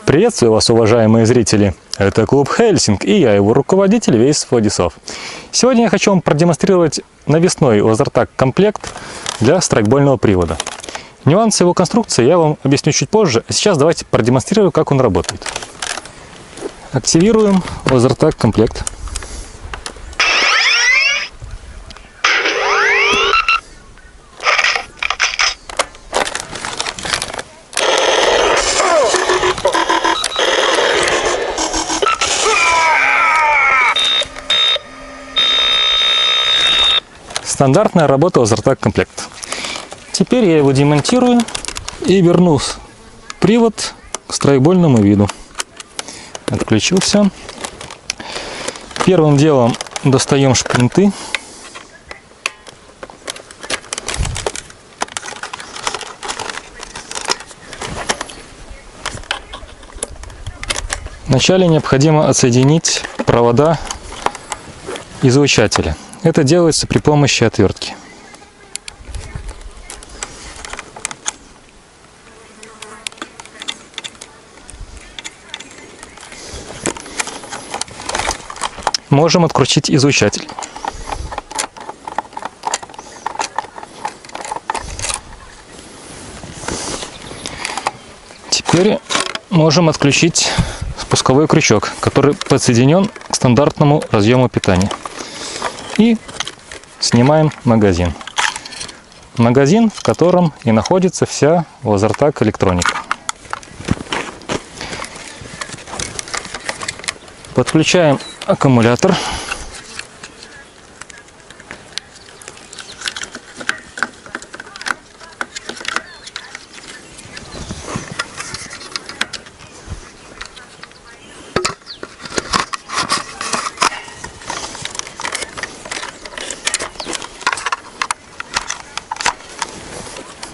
Приветствую вас, уважаемые зрители! Это клуб Хельсинг и я, его руководитель Вейс Владислав. Сегодня я хочу вам продемонстрировать навесной Лазертаг комплект для страйкбольного привода. Нюансы его конструкции я вам объясню чуть позже, а сейчас давайте продемонстрирую, как он работает. Активируем Лазертаг комплект. Стандартная работа Лазертаг комплект. Теперь я его демонтирую и верну привод к страйкбольному виду. Отключил все. Первым делом достаем шплинты. Вначале необходимо отсоединить провода излучателя. Это делается при помощи отвертки. Можем открутить излучатель. Теперь можем отключить спусковой крючок, который подсоединен к стандартному разъему питания. И снимаем магазин. Магазин, в котором и находится вся Лазертаг электроника. Подключаем аккумулятор.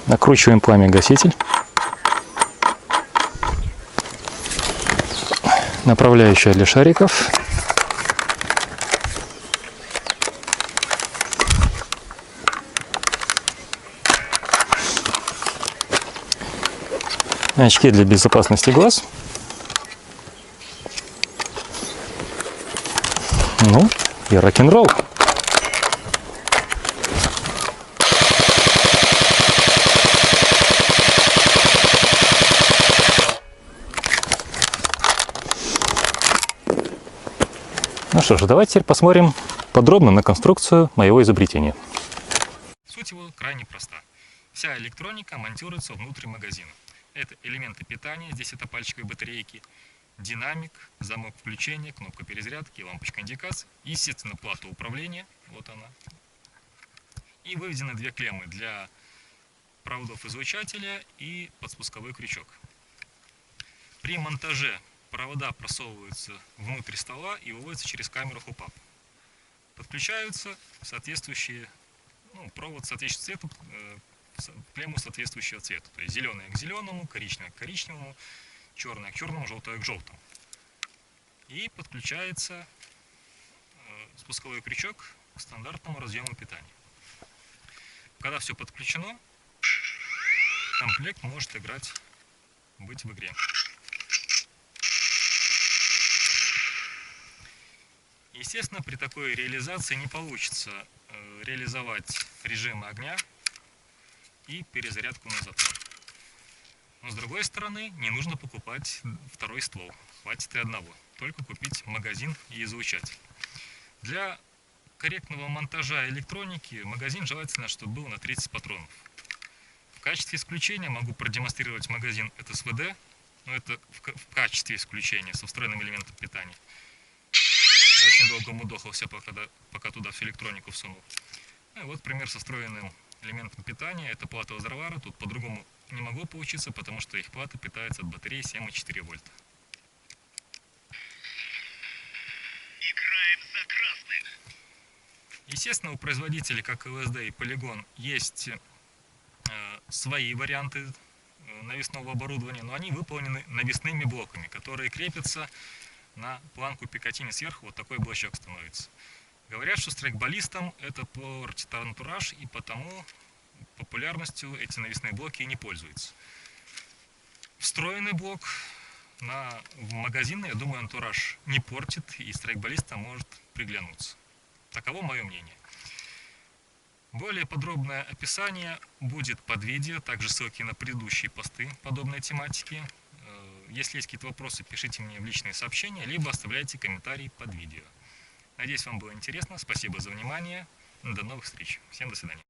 Накручиваем пламя-гаситель. Направляющая для шариков. Очки для безопасности глаз. Ну и рок-н-ролл. Ну что ж, давайте теперь посмотрим подробно на конструкцию моего изобретения. Суть его крайне проста. Вся электроника монтируется внутрь магазина. Это элементы питания, здесь это пальчиковые батарейки, динамик, замок включения, кнопка перезарядки, лампочка индикации, естественно, плата управления, вот она. И выведены две клеммы для проводов излучателя и подспусковой крючок. При монтаже провода просовываются внутрь стола и выводятся через камеру HOOPUP. Подключаются соответствующие, провод соответствующего цвета, клемму соответствующего цвета. То есть зеленое к зеленому, коричневое к коричневому, черное к черному, желтое к желтому. И подключается спусковой крючок к стандартному разъему питания. Когда все подключено, комплект может быть в игре. Естественно, при такой реализации не получится реализовать режимы огня и перезарядку на затвор. Но с другой стороны, не нужно покупать второй ствол, хватит и одного, только купить магазин и излучатель. Для корректного монтажа электроники магазин желательно, чтобы был на 30 патронов. В качестве исключения могу продемонстрировать магазин СВД, но это в качестве исключения со встроенным элементом питания. Очень долго мудохался, пока туда всю электронику всунул. И вот пример со встроенным элементом питания. Это плата Лазервара. Тут по-другому не могло получиться, потому что их плата питается от батареи 7,4 вольта. Играем за красных! Естественно, у производителей, как ЛСД и Polygon, есть свои варианты навесного оборудования, но они выполнены навесными блоками, которые крепятся на планку Пикатини сверху. Вот такой блочок становится. Говорят, что страйкболистам это портит антураж, и потому популярностью эти навесные блоки и не пользуются. Встроенный блок в магазин, я думаю, антураж не портит и страйкболистам может приглянуться. Таково мое мнение. Более подробное описание будет под видео, также ссылки на предыдущие посты подобной тематики. Если есть какие-то вопросы, пишите мне в личные сообщения, либо оставляйте комментарии под видео. Надеюсь, вам было интересно. Спасибо за внимание. До новых встреч. Всем до свидания.